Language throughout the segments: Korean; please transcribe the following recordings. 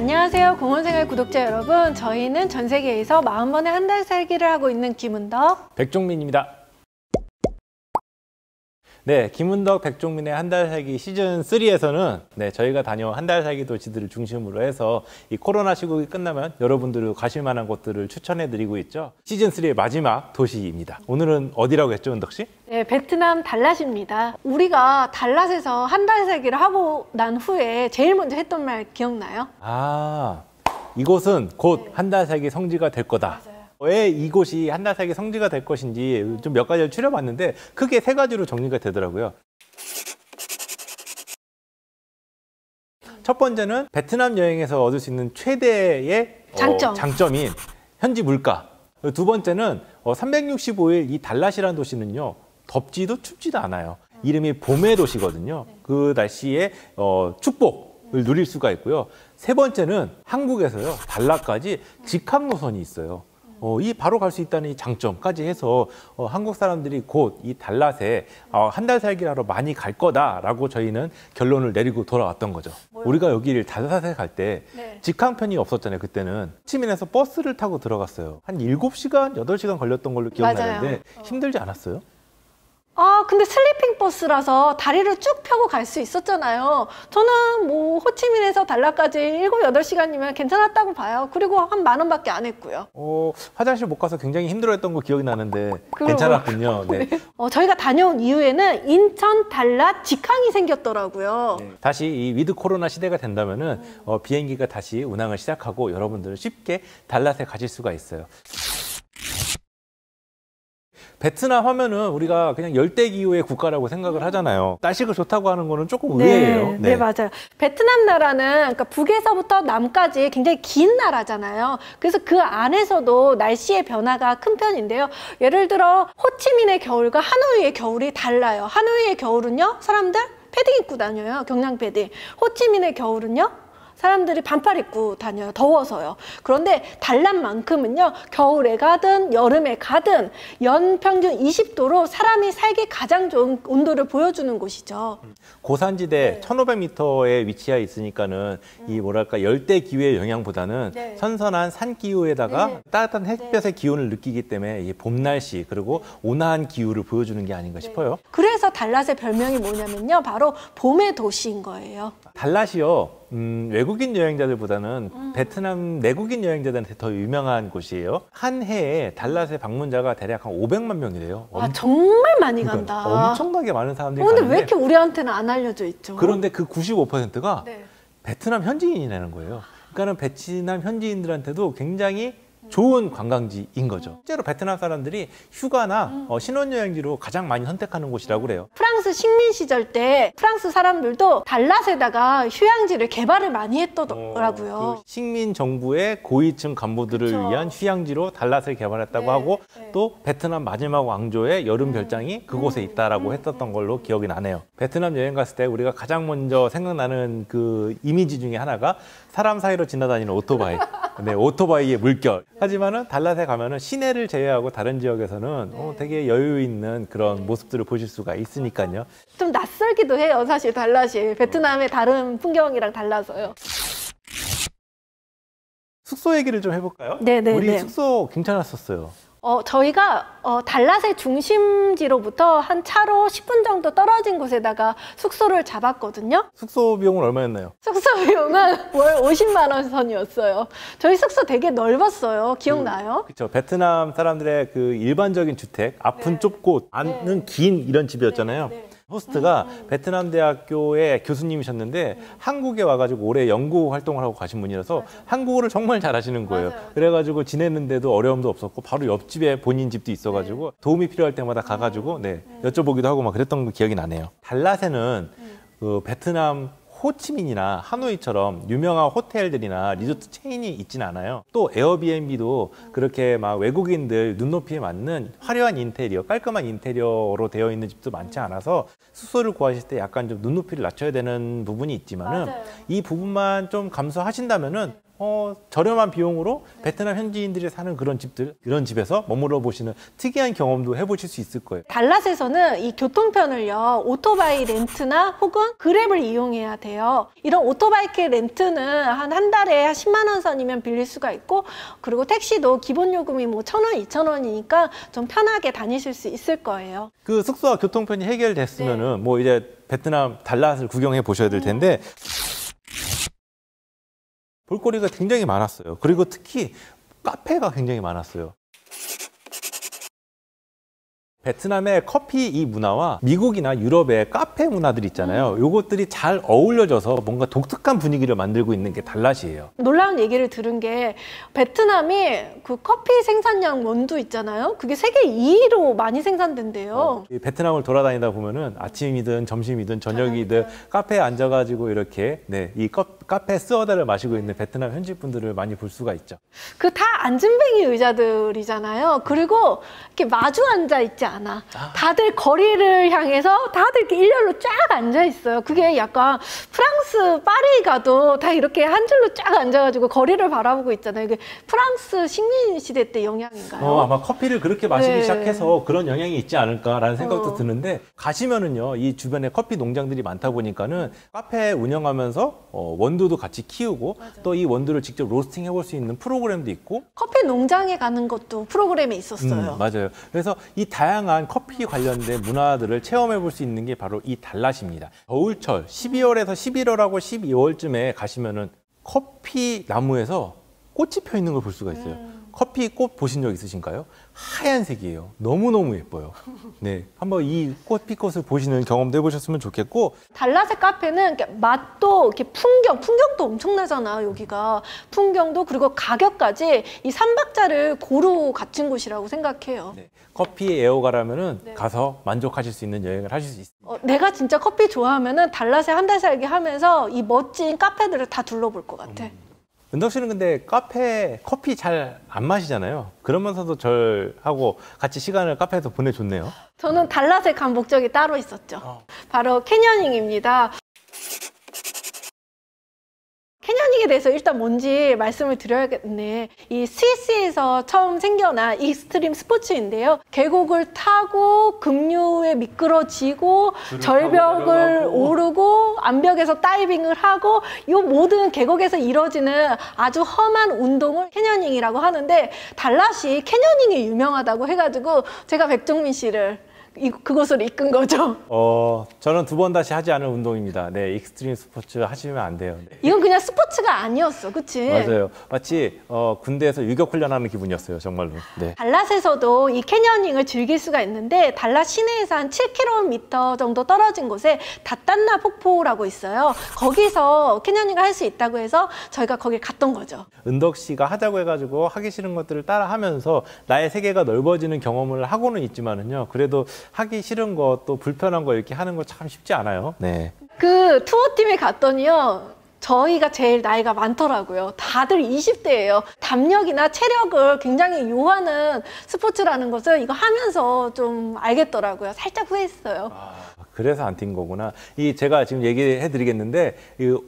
안녕하세요, 공원생활 구독자 여러분. 저희는 전 세계에서 40번의 한 달 살기를 하고 있는 김은덕, 백종민입니다. 네, 김은덕, 백종민의 한 달 살기 시즌3에서는 저희가 다녀온 한 달 살기 도시들을 중심으로 해서 이 코로나 시국이 끝나면 여러분들이 가실 만한 곳들을 추천해드리고 있죠. 시즌3의 마지막 도시입니다. 오늘은 어디라고 했죠, 은덕 씨? 네, 베트남 달랏입니다. 우리가 달랏에서 한 달 살기를 하고 난 후에 제일 먼저 했던 말 기억나요? 이곳은 곧 한 달 살기 성지가 될 거다. 맞아요. 왜 이곳이 한 달 살기 성지가 될 것인지 좀 몇 가지를 추려봤는데 크게 3가지로 정리가 되더라고요. 첫 번째는 베트남 여행에서 얻을 수 있는 최대의 장점인 현지 물가. 두 번째는 365일 이 달랏이라는 도시는요, 덥지도 춥지도 않아요. 이름이 봄의 도시거든요. 그 날씨에 축복을 누릴 수가 있고요. 세 번째는 한국에서요, 달랏까지 직항 노선이 있어요. 이 바로 갈 수 있다는 이 장점까지 해서 한국 사람들이 곧 이 달랏에 한 달 살기를 하러 많이 갈 거다라고 저희는 결론을 내리고 돌아왔던 거죠. 우리가 여기를 달랏에 갈 때 직항편이 없었잖아요. 그때는 호치민에서 버스를 타고 들어갔어요. 한 7시간, 8시간 걸렸던 걸로 기억나는데 힘들지 않았어요? 근데 슬리핑 버스라서 다리를 쭉 펴고 갈 수 있었잖아요. 저는 뭐 호치민에서 달랏까지 7, 8시간이면 괜찮았다고 봐요. 그리고 한 10,000원밖에 안 했고요. 화장실 못 가서 굉장히 힘들어했던 거 기억이 나는데 괜찮았군요. 네. 저희가 다녀온 이후에는 인천 달랏 직항이 생겼더라고요. 다시 이 위드 코로나 시대가 된다면은 비행기가 다시 운항을 시작하고 여러분들은 쉽게 달랏에 가실 수가 있어요. 베트남 하면은 우리가 그냥 열대기후의 국가라고 생각을 하잖아요. 날씨가 좋다고 하는 거는 조금 의외예요. 네, 맞아요. 베트남 나라는 그러니까 북에서부터 남까지 굉장히 긴 나라잖아요. 그래서 그 안에서도 날씨의 변화가 큰 편인데요. 예를 들어 호치민의 겨울과 하노이의 겨울이 달라요. 하노이의 겨울은요, 사람들 패딩 입고 다녀요. 경량 패딩. 호치민의 겨울은요, 사람들이 반팔 입고 다녀요. 더워서요. 그런데 달랏만큼은요, 겨울에 가든 여름에 가든 연평균 20도로 사람이 살기 가장 좋은 온도를 보여주는 곳이죠. 고산지대 1500m에 위치해 있으니까는 이 뭐랄까 열대 기후의 영향보다는 선선한 산 기후에다가 따뜻한 햇볕의 기온을 느끼기 때문에 이 봄 날씨 그리고 온화한 기후를 보여주는 게 아닌가 싶어요. 그래서 달랏의 별명이 뭐냐면요, 바로 봄의 도시인 거예요. 달랏이요, 외국인 여행자들보다는 베트남 내국인 여행자들한테 더 유명한 곳이에요. 한 해에 달랏의 방문자가 대략 한 500만 명이래요. 정말 많이 간다. 엄청나게 많은 사람들이 근데 가는데 왜 이렇게 우리한테는 안 알려져 있죠? 그런데 그 95%가 베트남 현지인이라는 거예요. 그러니까는 베트남 현지인들한테도 굉장히 좋은 관광지인 거죠. 실제로 베트남 사람들이 휴가나 신혼여행지로 가장 많이 선택하는 곳이라고 그래요. 프랑스 식민 시절 때 프랑스 사람들도 달랏에다가 휴양지를 개발을 많이 했더라고요. 그 식민 정부의 고위층 간부들을 위한 휴양지로 달랏을 개발했다고 하고 또 베트남 마지막 왕조의 여름 별장이 그곳에 있다라고 했었던 걸로 기억이 나네요. 베트남 여행 갔을 때 우리가 가장 먼저 생각나는 그 이미지 중에 하나가 사람 사이로 지나다니는 오토바이. 오토바이의 물결. 하지만은 달랏에 가면은 시내를 제외하고 다른 지역에서는 되게 여유 있는 그런 모습들을 보실 수가 있으니까요. 좀 낯설기도 해요, 사실 달랏이. 베트남의 다른 풍경이랑 달라서요. 숙소 얘기를 좀 해볼까요? 우리 숙소 괜찮았었어요. 저희가 달랏의 중심지로부터 한 차로 10분 정도 떨어진 곳에다가 숙소를 잡았거든요. 숙소 비용은 얼마였나요? 숙소 비용은 월 50만 원 선이었어요. 저희 숙소 되게 넓었어요. 기억나요? 그렇죠. 베트남 사람들의 그 일반적인 주택, 앞은 좁고 안은 긴 이런 집이었잖아요. 호스트가 베트남 대학교의 교수님이셨는데 한국에 와가지고 올해 연구 활동을 하고 가신 분이라서 한국어를 정말 잘하시는 거예요. 그래가지고 지냈는데도 어려움도 없었고 바로 옆집에 본인 집도 있어가지고 도움이 필요할 때마다 가가지고 여쭤보기도 하고 막 그랬던 거 기억이 나네요. 달랏에는 그 베트남 호치민이나 하노이처럼 유명한 호텔들이나 리조트 체인이 있지는 않아요. 또 에어비앤비도 그렇게 막 외국인들 눈높이에 맞는 화려한 인테리어, 깔끔한 인테리어로 되어 있는 집도 많지 않아서 숙소를 구하실 때 약간 좀 눈높이를 낮춰야 되는 부분이 있지만은 이 부분만 좀 감수하신다면은 저렴한 비용으로 베트남 현지인들이 사는 그런 집들, 그런 집에서 머물러 보시는 특이한 경험도 해보실 수 있을 거예요. 달랏에서는 이 교통편을요, 오토바이 렌트나 혹은 그랩을 이용해야 돼요. 이런 오토바이 렌트는 한 달에 한 10만 원 선이면 빌릴 수가 있고, 그리고 택시도 기본 요금이 뭐 1,000원, 2,000원이니까 좀 편하게 다니실 수 있을 거예요. 그 숙소와 교통편이 해결됐으면은 뭐 이제 베트남 달랏을 구경해 보셔야 될 텐데 볼거리가 굉장히 많았어요. 그리고 특히 카페가 굉장히 많았어요. 베트남의 커피 이 문화와 미국이나 유럽의 카페 문화들 있잖아요. 요것들이 잘 어울려져서 뭔가 독특한 분위기를 만들고 있는 게 달랏이에요. 놀라운 얘기를 들은 게 베트남이 그 커피 생산량 원두 있잖아요. 그게 세계 2위로 많이 생산된대요. 베트남을 돌아다니다 보면은 아침이든 점심이든 저녁이든 카페에 앉아가지고 이렇게 이 카페 스어다를 마시고 있는 베트남 현지 분들을 많이 볼 수가 있죠. 그 다 앉은뱅이 의자들이잖아요. 그리고 이렇게 마주 앉아 있지 않아. 다들 거리를 향해서 다들 이렇게 일렬로 쫙 앉아 있어요. 그게 약간 프랑스 파리 가도 다 이렇게 한 줄로 쫙 앉아가지고 거리를 바라보고 있잖아요. 이게 프랑스 식민 시대 때 영향인가요? 아마 커피를 그렇게 마시기 시작해서 그런 영향이 있지 않을까라는 생각도 드는데, 가시면은요, 이 주변에 커피 농장들이 많다 보니까는 카페 운영하면서 원두도 같이 키우고 또 이 원두를 직접 로스팅 해볼 수 있는 프로그램도 있고, 커피 농장에 가는 것도 프로그램이 있었어요. 맞아요. 그래서 이 다양한 커피 관련된 문화들을 체험해 볼 수 있는 게 바로 이 달랏입니다. 겨울철 12월에서 11월하고 12월쯤에 가시면은 커피 나무에서 꽃이 펴 있는 걸 볼 수가 있어요. 커피 꽃 보신 적 있으신가요? 하얀색이에요. 너무너무 예뻐요. 네, 한번 이 커피꽃을 보시는 경험도 해보셨으면 좋겠고, 달랏의 카페는 맛도 이렇게 풍경도 엄청나잖아. 여기가 풍경도, 그리고 가격까지 이 삼박자를 고루 갖춘 곳이라고 생각해요. 커피 애호가라면은 가서 만족하실 수 있는 여행을 하실 수 있습니다. 내가 진짜 커피 좋아하면은 달랏에 한 달 살기 하면서 이 멋진 카페들을 다 둘러볼 것 같아. 은덕 씨는 근데 커피 잘 안 마시잖아요. 그러면서도 절하고 같이 시간을 카페에서 보내줬네요. 저는 달랏에 간 목적이 따로 있었죠. 바로 캐녀닝입니다. 캐녀닝에 대해서 일단 뭔지 말씀을 드려야겠네. 이 스위스에서 처음 생겨난 익스트림 스포츠인데요. 계곡을 타고 급류에 미끄러지고 절벽을 오르고 암벽에서 다이빙을 하고 이 모든 계곡에서 이루어지는 아주 험한 운동을 캐녀닝이라고 하는데, 달랏이 캐녀닝이 유명하다고 해가지고 제가 백종민 씨를 그곳을 이끈 거죠. 저는 2번 다시 하지 않을 운동입니다. 네, 익스트림 스포츠 하시면 안 돼요. 네. 이건 그냥 스포츠가 아니었어, 그치? 맞아요. 마치 군대에서 유격 훈련하는 기분이었어요, 정말로. 네. 달랏에서도 이 캐녀닝을 즐길 수가 있는데, 달랏 시내에서 한 7km 정도 떨어진 곳에 다딴나 폭포라고 있어요. 거기서 캐녀닝을 할 수 있다고 해서 저희가 거기 갔던 거죠. 은덕 씨가 하자고 해가지고 하기 싫은 것들을 따라하면서 나의 세계가 넓어지는 경험을 하고는 있지만은요, 그래도 하기 싫은 거 또 불편한 거 이렇게 하는 거 참 쉽지 않아요. 네. 그 투어팀에 갔더니요, 저희가 제일 나이가 많더라고요. 다들 20대예요. 담력이나 체력을 굉장히 요하는 스포츠라는 것을 이거 하면서 좀 알겠더라고요. 살짝 후회했어요. 그래서 안 뛴 거구나. 제가 지금 얘기해 드리겠는데,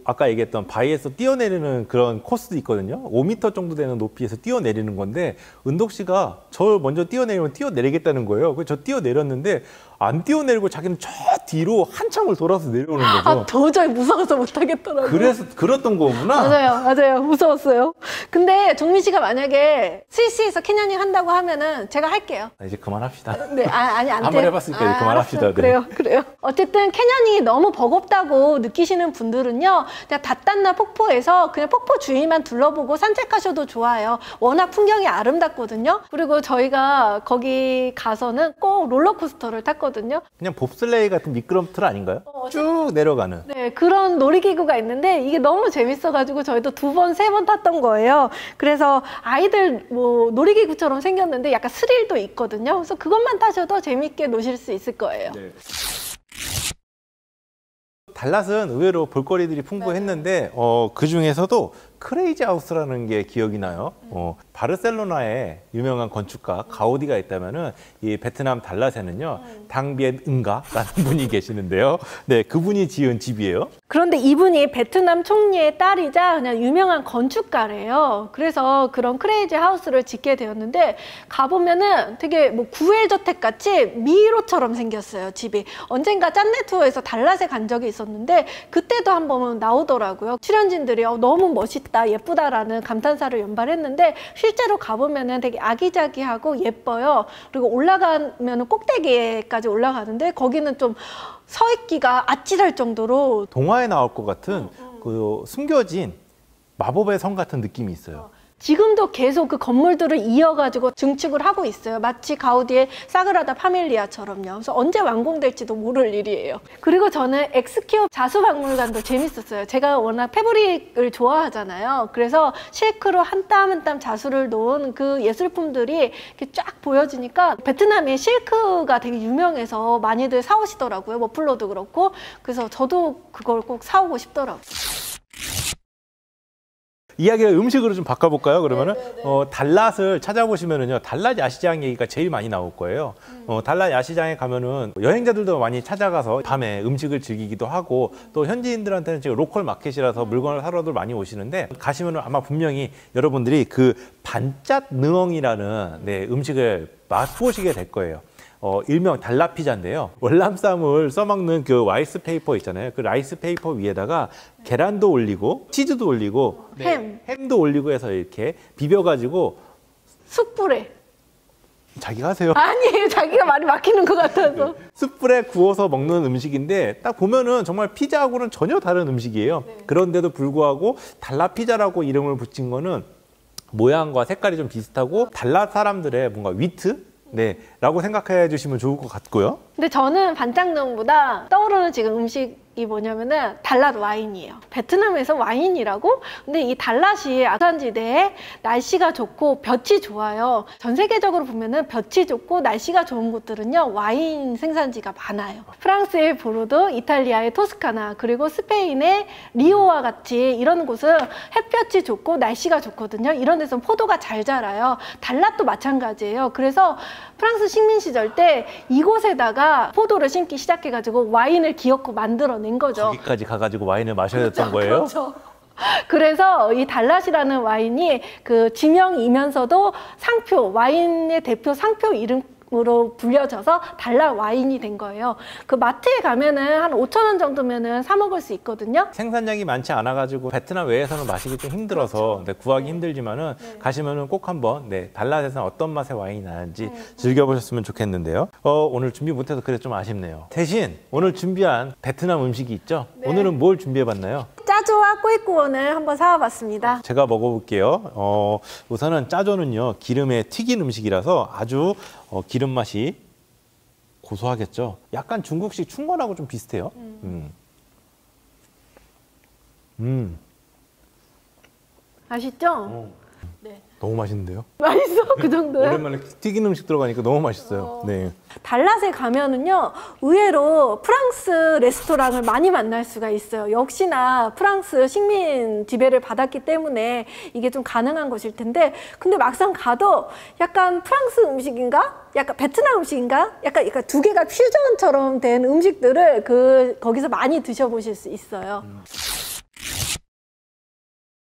아까 얘기했던 바위에서 뛰어내리는 그런 코스도 있거든요. 5m 정도 되는 높이에서 뛰어내리는 건데, 은덕 씨가 저 먼저 뛰어내리면 뛰어내리겠다는 거예요. 그래서 저 뛰어내렸는데 안 뛰어내리고 자기는 저 뒤로 한참을 돌아서 내려오는 거죠. 도저히 무서워서 못하겠더라고요. 그래서 그랬던 거구나. 맞아요. 무서웠어요. 근데 종민 씨가 만약에 스위스에서 캐녀닝 한다고 하면은 제가 할게요. 이제 그만합시다. 네, 아니 안 돼. 한번 해봤으니까 이제 그만합시다. 네. 그래요. 어쨌든 캐녀닝이 너무 버겁다고 느끼시는 분들은요, 그냥 다딴나 폭포에서 그냥 폭포 주위만 둘러보고 산책하셔도 좋아요. 워낙 풍경이 아름답거든요. 그리고 저희가 거기 가서는 꼭 롤러코스터를 탔거든요. 그냥 봅슬레이 같은 미끄럼틀 아닌가요? 쭉 내려가는. 네, 그런 놀이기구가 있는데 이게 너무 재밌어가지고 저희도 2번, 3번 탔던 거예요. 그래서 아이들 뭐 놀이기구처럼 생겼는데 약간 스릴도 있거든요. 그래서 그것만 타셔도 재밌게 노실 수 있을 거예요. 네. 달랏은 의외로 볼거리들이 풍부했는데 그 중에서도 크레이지 하우스라는 게 기억이 나요. 바르셀로나에 유명한 건축가 가우디가 있다면은 이 베트남 달랏에는요 당비엔 응가라는 분이 계시는데요. 네, 그분이 지은 집이에요. 그런데 이분이 베트남 총리의 딸이자 그냥 유명한 건축가래요. 그래서 그런 크레이지 하우스를 짓게 되었는데 가보면은 되게 뭐 구엘저택 같이 미로처럼 생겼어요, 집이. 언젠가 짠내 투어에서 달랏에 간 적이 있었는데 그때도 한번 나오더라고요. 출연진들이 너무 멋있다, 예쁘다라는 감탄사를 연발했는데 실제로 가보면은 되게 아기자기하고 예뻐요. 그리고 올라가면은 꼭대기에까지 올라가는데 거기는 좀 서 있기가 아찔할 정도로 동화에 나올 것 같은 그 숨겨진 마법의 성 같은 느낌이 있어요. 지금도 계속 그 건물들을 이어가지고 증축을 하고 있어요. 마치 가우디의 사그라다 파밀리아처럼요. 그래서 언제 완공될지도 모를 일이에요. 그리고 저는 엑스키오 자수박물관도 재밌었어요. 제가 워낙 패브릭을 좋아하잖아요. 그래서 실크로 한 땀 한 땀 자수를 놓은 그 예술품들이 이렇게 쫙 보여지니까 베트남이 실크가 되게 유명해서 많이들 사오시더라고요. 머플러도 그렇고. 그래서 저도 그걸 꼭 사오고 싶더라고요. 이야기를 음식으로 좀 바꿔볼까요? 그러면은 달랏을 찾아보시면은요 달랏 야시장 얘기가 제일 많이 나올 거예요. 달랏 야시장에 가면은 여행자들도 많이 찾아가서 밤에 음식을 즐기기도 하고 또 현지인들한테는 지금 로컬 마켓이라서 물건을 사러들 많이 오시는데 가시면은 아마 분명히 여러분들이 그 반짝 능엉이라는 음식을 맛보시게 될 거예요. 일명 달랏 피자인데요. 월남쌈을 써먹는 그 라이스 페이퍼 있잖아요. 그 라이스 페이퍼 위에다가 계란도 올리고 치즈도 올리고 햄도 올리고 해서 이렇게 비벼가지고 숯불에. 자기가 하세요. 아니에요. 자기가 말이 막히는 것 같아서. 숯불에 구워서 먹는 음식인데 딱 보면은 정말 피자하고는 전혀 다른 음식이에요. 그런데도 불구하고 달랏 피자라고 이름을 붙인 거는 모양과 색깔이 좀 비슷하고 달랏 사람들의 뭔가 위트? 라고 생각해 주시면 좋을 것 같고요. 근데 저는 반짝능보다 떠오르는 지금 음식이 뭐냐면은 달랏 와인이에요. 베트남에서 와인이라고? 근데 이 달랏이 아산지대에 날씨가 좋고 볕이 좋아요. 전 세계적으로 보면은 볕이 좋고 날씨가 좋은 곳들은요 와인 생산지가 많아요. 프랑스의 보르도, 이탈리아의 토스카나, 그리고 스페인의 리오와 같이 이런 곳은 햇볕이 좋고 날씨가 좋거든요. 이런 데서 포도가 잘 자라요. 달랏도 마찬가지예요. 그래서 프랑스 식민 시절 때 이곳에다가 포도를 심기 시작해가지고 와인을 기어코 만들어낸 거죠. 거기까지 가가지고 와인을 마셔야 됐던 거예요? 그렇죠. 그래서 이 달랏이라는 와인이 그 지명이면서도 상표, 와인의 대표 상표 이름으로 불려져서 달랏 와인이 된 거예요. 그 마트에 가면은 한 5,000원 정도면은 사 먹을 수 있거든요. 생산량이 많지 않아가지고 베트남 외에서는 마시기 좀 힘들어서 구하기 힘들지만은 가시면은 꼭 한번 달랏에서 어떤 맛의 와인이 나는지 즐겨보셨으면 좋겠는데요. 오늘 준비 못해서 그래 좀 아쉽네요. 대신 오늘 준비한 베트남 음식이 있죠. 오늘은 뭘 준비해봤나요? 짜조와 꼬이꾸원을 한번 사와봤습니다. 제가 먹어볼게요. 우선은 짜조는요 기름에 튀긴 음식이라서 아주 기름 맛이 고소하겠죠. 약간 중국식 충건하고 좀 비슷해요. 아시죠? 네. 너무 맛있는데요? 맛있어? 그 정도요? 오랜만에 튀긴 음식 들어가니까 너무 맛있어요. 네. 달랏에 가면은요 의외로 프랑스 레스토랑을 많이 만날 수가 있어요. 역시나 프랑스 식민 지배를 받았기 때문에 이게 좀 가능한 것일 텐데 근데 막상 가도 약간 프랑스 음식인가? 약간 베트남 음식인가? 약간 두 개가 퓨전처럼 된 음식들을 거기서 많이 드셔보실 수 있어요.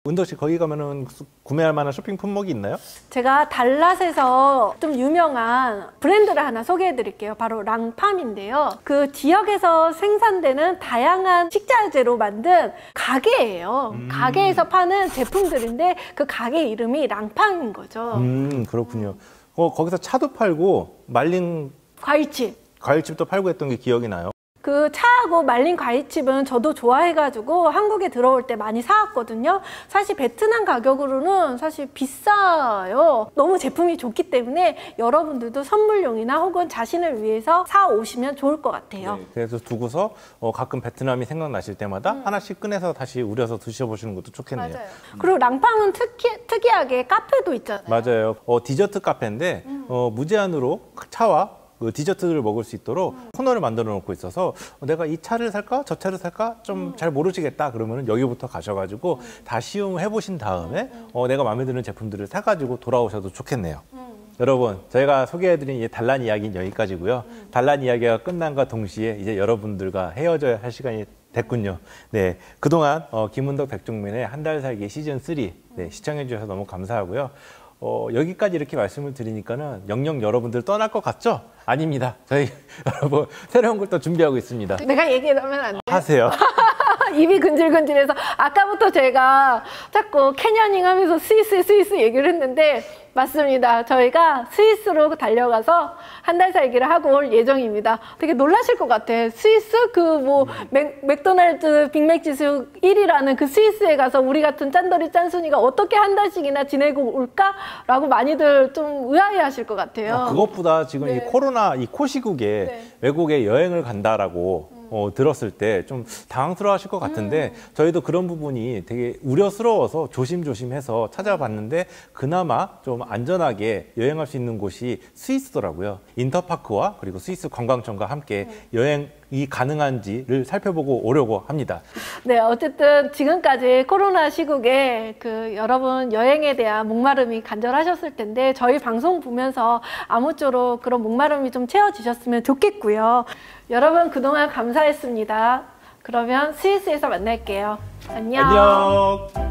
은덕 씨 거기 가면은 구매할 만한 쇼핑 품목이 있나요? 제가 달랏에서 좀 유명한 브랜드를 하나 소개해 드릴게요. 바로 랑팜인데요. 그 지역에서 생산되는 다양한 식자재로 만든 가게예요. 가게에서 파는 제품들인데 그 가게 이름이 랑팜인 거죠. 그렇군요. 거기서 차도 팔고 말린 과일칩도 팔고 했던 게 기억이 나요. 그 차하고 말린 과일칩은 저도 좋아해가지고 한국에 들어올 때 많이 사왔거든요. 사실 베트남 가격으로는 사실 비싸요. 너무 제품이 좋기 때문에 여러분들도 선물용이나 혹은 자신을 위해서 사오시면 좋을 것 같아요. 네, 그래서 두고서 가끔 베트남이 생각나실 때마다 하나씩 꺼내서 다시 우려서 드셔보시는 것도 좋겠네요. 맞아요. 그리고 랑팜은 특이하게 카페도 있잖아요. 맞아요. 디저트 카페인데 무제한으로 차와 그 디저트를 먹을 수 있도록 코너를 만들어 놓고 있어서 내가 이 차를 살까 저 차를 살까 좀 잘 모르시겠다 그러면은 여기부터 가셔가지고 다 시음해 보신 다음에 내가 마음에 드는 제품들을 사가지고 돌아오셔도 좋겠네요. 여러분, 저희가 소개해드린 이 단란 이야기는 여기까지고요. 단란 이야기가 끝난과 동시에 이제 여러분들과 헤어져야 할 시간이 됐군요. 네, 그동안 김은덕 백종민의 한 달 살기 시즌 3 네, 시청해 주셔서 너무 감사하고요. 여기까지 이렇게 말씀을 드리니까는 영영 여러분들 떠날 것 같죠? 아닙니다. 저희 여러분 새로운 걸 또 준비하고 있습니다. 내가 얘기하면 안 돼? 하세요. 입이 근질근질해서 아까부터 제가 자꾸 캐녀닝 하면서 스위스 얘기를 했는데 맞습니다. 저희가 스위스로 달려가서 한 달 살기를 하고 올 예정입니다. 되게 놀라실 것 같아. 스위스? 맥도날드 빅맥 지수 1위라는 그 스위스에 가서 우리 같은 짠돌이 짠순이가 어떻게 한 달씩이나 지내고 올까라고 많이들 좀 의아해 하실 것 같아요. 그것보다 지금 이 코로나 이 코시국에 외국에 여행을 간다라고 들었을 때 좀 당황스러워 하실 것 같은데 저희도 그런 부분이 되게 우려스러워서 조심조심해서 찾아봤는데 그나마 좀 안전하게 여행할 수 있는 곳이 스위스더라고요. 인터파크와 그리고 스위스 관광청과 함께 여행이 가능한지를 살펴보고 오려고 합니다. 네, 어쨌든 지금까지 코로나 시국에 여러분 여행에 대한 목마름이 간절하셨을 텐데 저희 방송 보면서 아무쪼록 그런 목마름이 좀 채워지셨으면 좋겠고요. 여러분 그동안 감사했습니다. 그러면 스위스에서 만날게요. 안녕. 안녕.